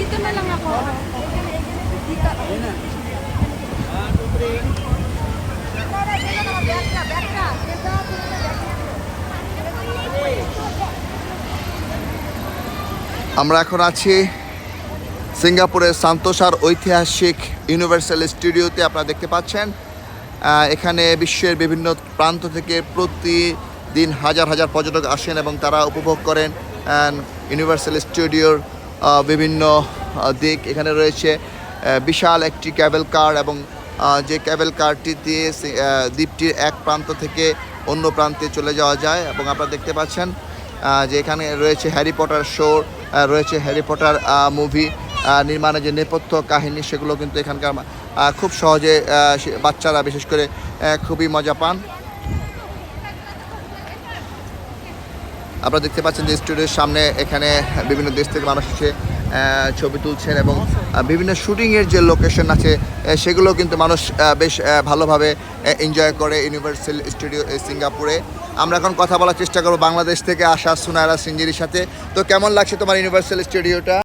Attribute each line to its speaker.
Speaker 1: Dito na lang ako.
Speaker 2: আমরা এখন আছি সিঙ্গাপুরের সান্তোসার ঐতিহাসিক ইউনিভার্সাল স্টুডিওতে। আপনারা দেখতে পাচ্ছেন এখানে বিশ্বের বিভিন্ন প্রান্ত থেকে প্রতিদিন হাজার হাজার পর্যটক আসেন এবং তারা উপভোগ করেন ইউনিভার্সাল স্টুডিওর বিভিন্ন দিক। এখানে রয়েছে বিশাল একটি ক্যাবেল কার এবং যে ক্যাবেল কারটি দিয়ে দ্বীপটির এক প্রান্ত থেকে অন্য প্রান্তে চলে যাওয়া যায়। এবং আপনারা দেখতে পাচ্ছেন যে এখানে রয়েছে হ্যারি পটার শো, রয়েছে হ্যারি পটার মুভি নির্মাণের যে নেপথ্য কাহিনী, সেগুলো কিন্তু এখানকার খুব সহজে বাচ্চারা বিশেষ করে খুবই মজা পান। আপনারা দেখতে পাচ্ছেন যে স্টুডিওর সামনে এখানে বিভিন্ন দেশ থেকে মানুষ এসে ছবি তুলছেন এবং বিভিন্ন শুটিংয়ের যে লোকেশন আছে সেগুলো কিন্তু মানুষ বেশ ভালোভাবে এনজয় করে ইউনিভার্সাল স্টুডিও সিঙ্গাপুরে। আমরা এখন কথা বলার চেষ্টা করব বাংলাদেশ থেকে আসা সুনায়রা সিঞ্জিরির সাথে। তো কেমন লাগছে তোমার ইউনিভার্সাল স্টুডিওটা?